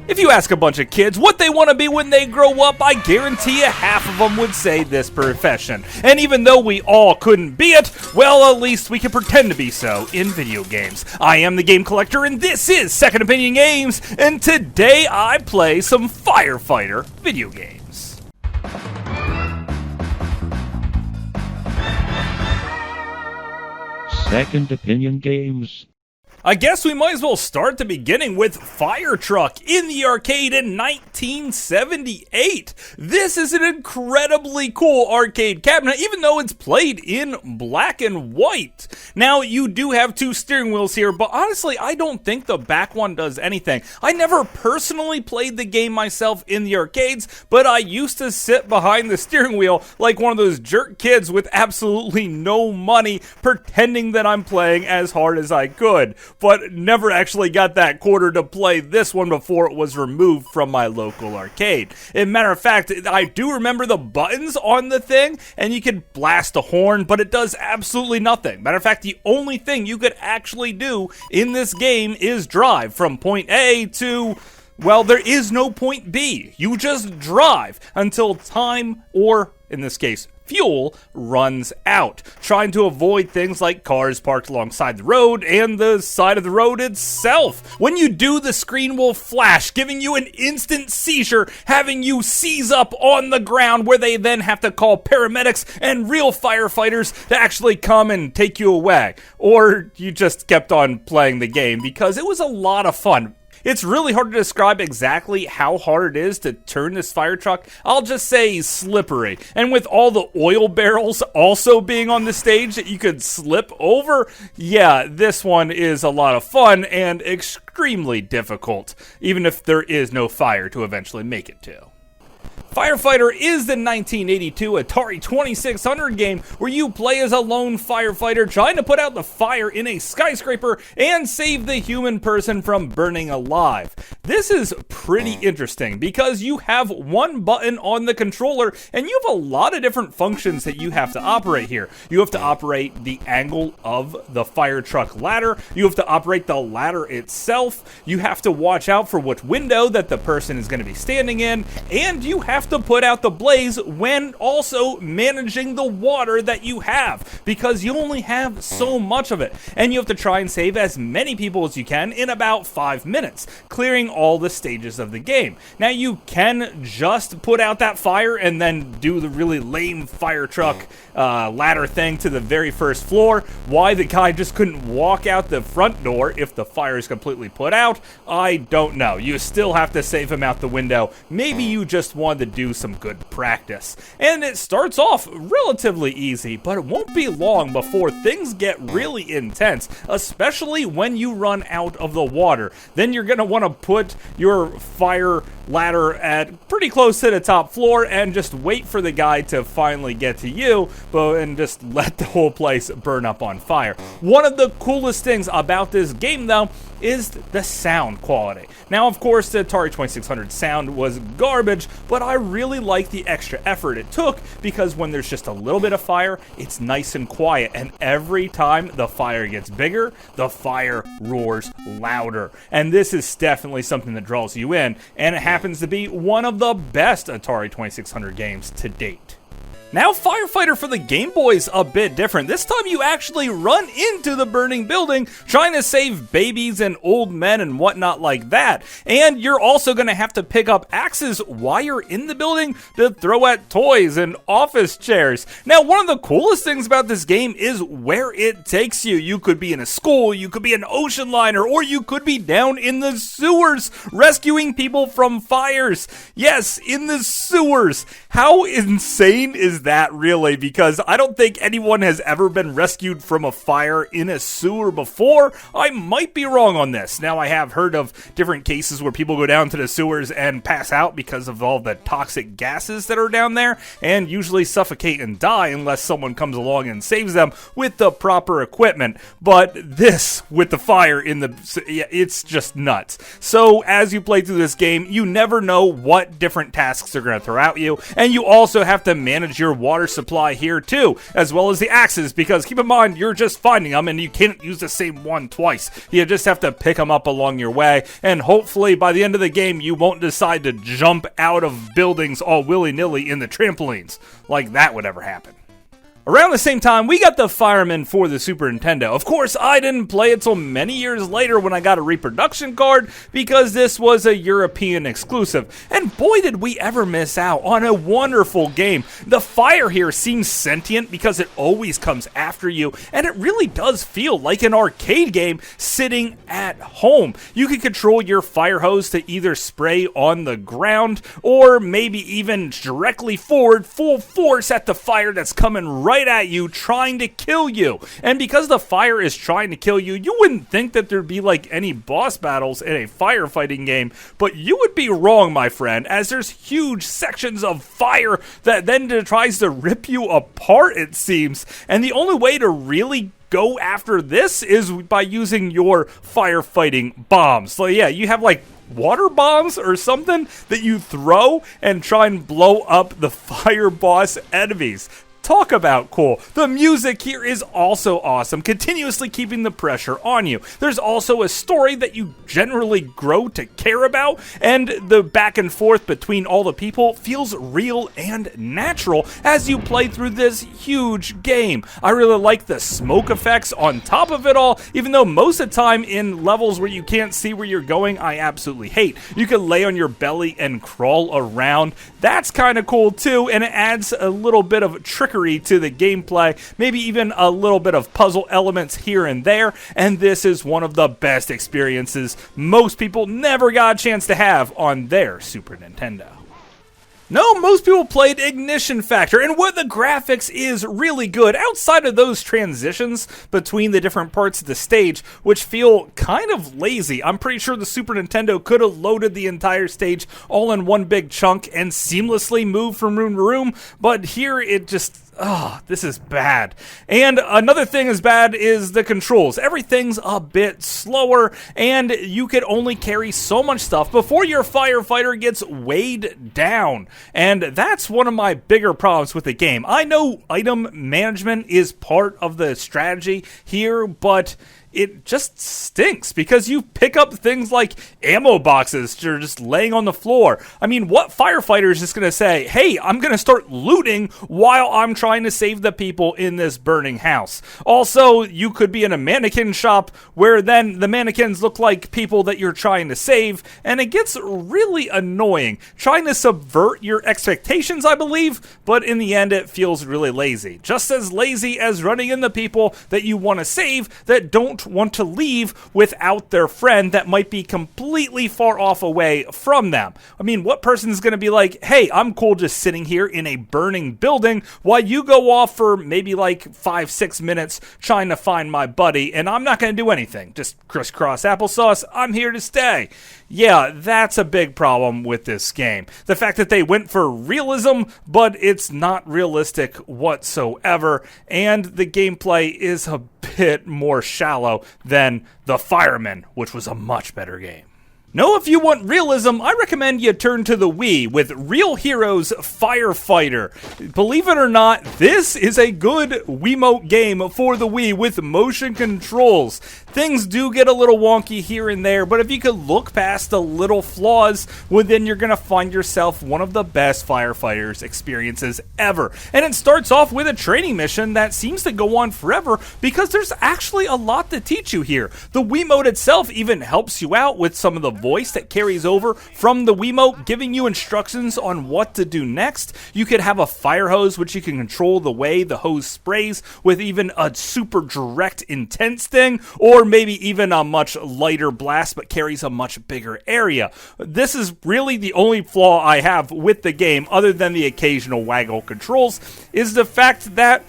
If you ask a bunch of kids what they want to be when they grow up, I guarantee you half of them would say this profession. And even though we all couldn't be it, well, at least we can pretend to be so in video games. I am the Game Collector, and this is Second Opinion Games, and today I play some Firefighter video games. Second Opinion Games. I guess we might as well start at the beginning with Fire Truck in the arcade in 1978. This is an incredibly cool arcade cabinet, even though it's played in black and white. Now, you do have two steering wheels here, but honestly, I don't think the back one does anything. I never personally played the game myself in the arcades, but I used to sit behind the steering wheel like one of those jerk kids with absolutely no money, pretending that I'm playing as hard as I could. But never actually got that quarter to play this one before it was removed from my local arcade. As a matter of fact, I do remember the buttons on the thing, and you could blast a horn, but it does absolutely nothing. Matter of fact, the only thing you could actually do in this game is drive from point A to... well, there is no point B. You just drive until time, or in this case, fuel, runs out, trying to avoid things like cars parked alongside the road and the side of the road itself. When you do, the screen will flash, giving you an instant seizure, having you seize up on the ground, where they then have to call paramedics and real firefighters to actually come and take you away. Or you just kept on playing the game because it was a lot of fun. It's really hard to describe exactly how hard it is to turn this fire truck. I'll just say slippery. And with all the oil barrels also being on the stage that you could slip over, yeah, this one is a lot of fun and extremely difficult, even if there is no fire to eventually make it to. Firefighter is the 1982 Atari 2600 game where you play as a lone firefighter trying to put out the fire in a skyscraper and save the human person from burning alive. This is pretty interesting because you have one button on the controller and you have a lot of different functions that you have to operate here. You have to operate the angle of the fire truck ladder. You have to operate the ladder itself. You have to watch out for which window that the person is going to be standing in, and you have to put out the blaze when also managing the water that you have, because you only have so much of it, and you have to try and save as many people as you can in about 5 minutes, clearing all the stages of the game. Now, you can just put out that fire and then do the really lame fire truck ladder thing to the very first floor. Why the guy just couldn't walk out the front door if the fire is completely put out, I don't know. You still have to save him out the window. Maybe you just wanted to do some good practice. And it starts off relatively easy, but it won't be long before things get really intense, especially when you run out of the water. Then you're going to want to put your fire ladder at pretty close to the top floor and just wait for the guy to finally get to you, and just let the whole place burn up on fire. One of the coolest things about this game, though, is the sound quality. Now, of course, the Atari 2600 sound was garbage, but I really like the extra effort it took, because when there's just a little bit of fire, it's nice and quiet, and every time the fire gets bigger, the fire roars louder. And this is definitely something that draws you in, and it happens to be one of the best Atari 2600 games to date. Now, Firefighter for the Game Boy's a bit different. This time you actually run into the burning building trying to save babies and old men and whatnot like that. And you're also going to have to pick up axes while you're in the building to throw at toys and office chairs. Now, one of the coolest things about this game is where it takes you. You could be in a school, you could be an ocean liner, or you could be down in the sewers rescuing people from fires. Yes, in the sewers. How insane is that, really? Because I don't think anyone has ever been rescued from a fire in a sewer before. I might be wrong on this. Now, I have heard of different cases where people go down to the sewers and pass out because of all the toxic gases that are down there, and usually suffocate and die unless someone comes along and saves them with the proper equipment. But this, with the fire in the... it's just nuts. So, as you play through this game, you never know what different tasks are going to throw at you, and you also have to manage your your water supply here too, as well as the axes, because keep in mind, you're just finding them and you can't use the same one twice. You just have to pick them up along your way, and hopefully by the end of the game, you won't decide to jump out of buildings all willy-nilly in the trampolines, like that would ever happen. Around the same time, we got the Firemen for the Super Nintendo. Of course, I didn't play it till many years later when I got a reproduction card, because this was a European exclusive. And boy did we ever miss out on a wonderful game. The fire here seems sentient because it always comes after you, and it really does feel like an arcade game sitting at home. You can control your fire hose to either spray on the ground, or maybe even directly forward, full force at the fire that's coming right at you, trying to kill you. And because the fire is trying to kill you, you wouldn't think that there'd be like any boss battles in a firefighting game, but you would be wrong, my friend, as there's huge sections of fire that then tries to rip you apart, it seems. And the only way to really go after this is by using your firefighting bombs. So yeah, you have like water bombs or something that you throw and try and blow up the fire boss enemies. Talk about cool. The music here is also awesome, continuously keeping the pressure on you. There's also a story that you generally grow to care about, and the back and forth between all the people feels real and natural as you play through this huge game. I really like the smoke effects on top of it all, even though most of the time in levels where you can't see where you're going, I absolutely hate. You can lay on your belly and crawl around. That's kind of cool too, and it adds a little bit of trickery to the gameplay, maybe even a little bit of puzzle elements here and there, and this is one of the best experiences most people never got a chance to have on their Super Nintendo. No, most people played Ignition Factor, and what the graphics is really good, outside of those transitions between the different parts of the stage, which feel kind of lazy. I'm pretty sure the Super Nintendo could have loaded the entire stage all in one big chunk and seamlessly moved from room to room, but here it just... this is bad. And another thing is bad is the controls. Everything's a bit slower, and you could only carry so much stuff before your firefighter gets weighed down. And that's one of my bigger problems with the game. I know item management is part of the strategy here, but it just stinks because you pick up things like ammo boxes that are just laying on the floor. I mean, what firefighter is just going to say, hey, I'm going to start looting while I'm trying to save the people in this burning house? Also, you could be in a mannequin shop where then the mannequins look like people that you're trying to save, and it gets really annoying. Trying to subvert your expectations, I believe, but in the end, it feels really lazy. Just as lazy as running into people that you want to save that don't want to leave without their friend that might be completely far off away from them. I mean, what person is going to be like, hey, I'm cool just sitting here in a burning building while you go off for maybe like 5-6 minutes trying to find my buddy, and I'm not going to do anything. Just crisscross applesauce, I'm here to stay. Yeah, that's a big problem with this game. The fact that they went for realism, but it's not realistic whatsoever, and the gameplay is a bit more shallow than The Firemen, which was a much better game. No, if you want realism, I recommend you turn to the Wii with Real Heroes Firefighter. Believe it or not, this is a good Wiimote game for the Wii with motion controls. Things do get a little wonky here and there, but if you could look past the little flaws, well, then you're going to find yourself one of the best firefighters experiences ever. And it starts off with a training mission that seems to go on forever because there's actually a lot to teach you here. The Wiimote itself even helps you out with some of the voice that carries over from the Wiimote, giving you instructions on what to do next. You could have a fire hose, which you can control the way the hose sprays with even a super direct, intense thing, or maybe even a much lighter blast but carries a much bigger area. This is really the only flaw I have with the game, other than the occasional waggle controls, is the fact that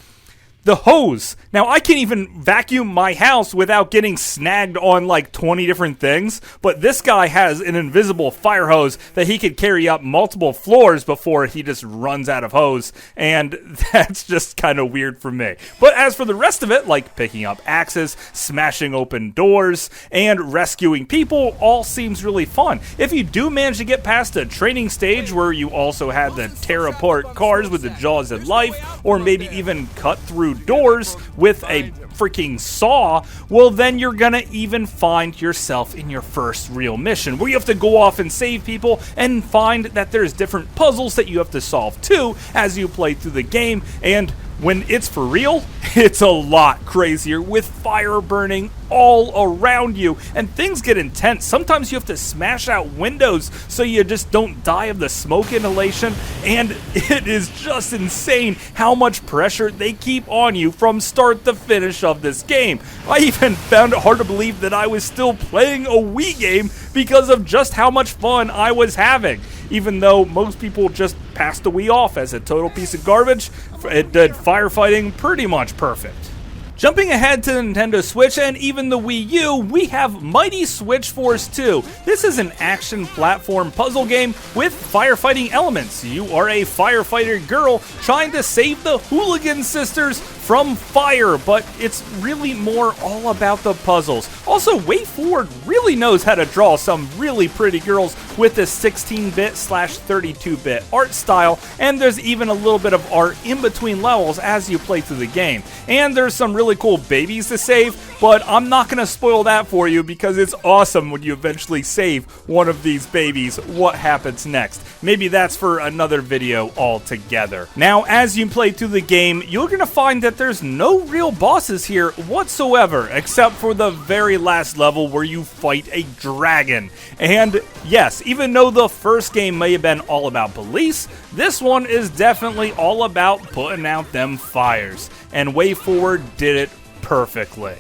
The hose. Now, I can't even vacuum my house without getting snagged on like 20 different things, but this guy has an invisible fire hose that he could carry up multiple floors before he just runs out of hose, and that's just kind of weird for me. But as for the rest of it, like picking up axes, smashing open doors, and rescuing people, all seems really fun. If you do manage to get past the training stage where you also had to tear apart cars with the jaws of life, or maybe even cut through doors with a freaking saw, well, then you're gonna even find yourself in your first real mission where you have to go off and save people and find that there's different puzzles that you have to solve too as you play through the game. And when it's for real, it's a lot crazier with fire burning all around you, and things get intense. Sometimes you have to smash out windows so you just don't die of the smoke inhalation, and it is just insane how much pressure they keep on you from start to finish of this game. I even found it hard to believe that I was still playing a Wii game because of just how much fun I was having. Even though most people just passed the Wii off as a total piece of garbage, it did firefighting pretty much perfect. Jumping ahead to the Nintendo Switch and even the Wii U, we have Mighty Switch Force 2. This is an action platform puzzle game with firefighting elements. You are a firefighter girl trying to save the Hooligan Sisters from fire, but it's really more all about the puzzles. Also, WayForward really knows how to draw some really pretty girls with this 16-bit/32-bit art style, and there's even a little bit of art in between levels as you play through the game. And there's some really cool babies to save, but I'm not going to spoil that for you because it's awesome when you eventually save one of these babies. What happens next? Maybe that's for another video altogether. Now, as you play through the game, you're going to find that there's no real bosses here whatsoever, except for the very last level where you fight a dragon. And yes, even though the first game may have been all about police, this one is definitely all about putting out them fires. And WayForward did it perfectly.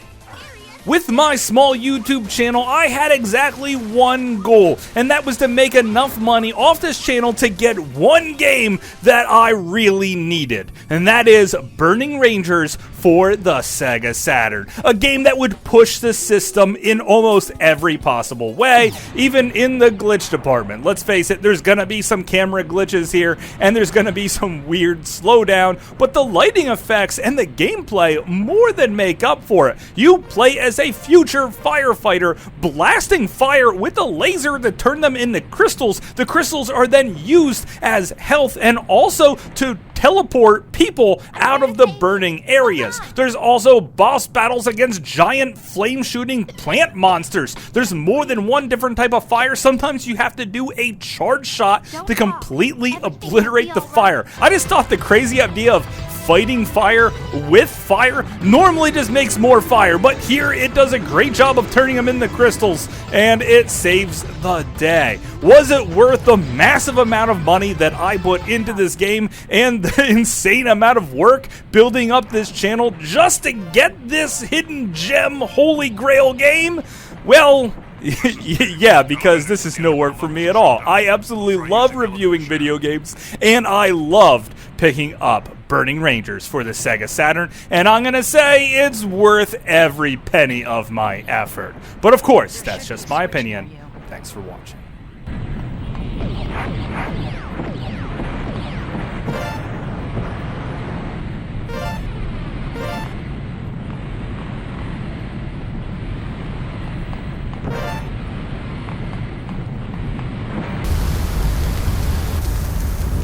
With my small YouTube channel, I had exactly one goal, and that was to make enough money off this channel to get one game that I really needed, and that is Burning Rangers for the Sega Saturn. A game that would push the system in almost every possible way, even in the glitch department. Let's face it, there's gonna be some camera glitches here, and there's gonna be some weird slowdown, but the lighting effects and the gameplay more than make up for it. You play as a future firefighter blasting fire with a laser to turn them into crystals. The crystals are then used as health and also to teleport people out of the burning areas. There's also boss battles against giant flame-shooting plant monsters. There's more than one different type of fire. Sometimes you have to do a charge shot to completely obliterate the fire. I just thought the crazy idea of fighting fire with fire normally just makes more fire, but here it does a great job of turning them into crystals, and it saves the day. Was it worth the massive amount of money that I put into this game and the insane amount of work building up this channel just to get this hidden gem holy grail game? Well, yeah, because this is no work for me at all. I absolutely love reviewing video games, and I loved picking up Burning Rangers for the Sega Saturn, and I'm gonna say it's worth every penny of my effort. But of course, that's just my opinion. Thanks for watching.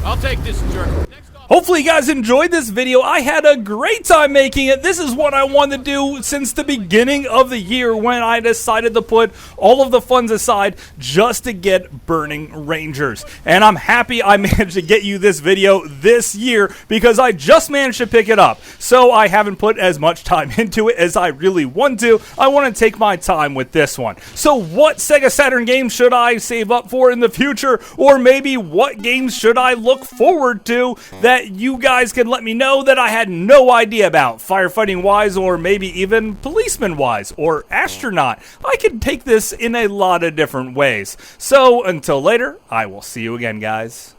I'll take this jerk. Hopefully you guys enjoyed this video. I had a great time making it. This is what I wanted to do since the beginning of the year when I decided to put all of the funds aside just to get Burning Rangers. And I'm happy I managed to get you this video this year because I just managed to pick it up. So I haven't put as much time into it as I really want to. I want to take my time with this one. So what Sega Saturn games should I save up for in the future? Or maybe what games should I look forward to that you guys can let me know that I had no idea about, firefighting wise, or maybe even policeman wise, or astronaut. I could take this in a lot of different ways. So until later, I will see you again, guys.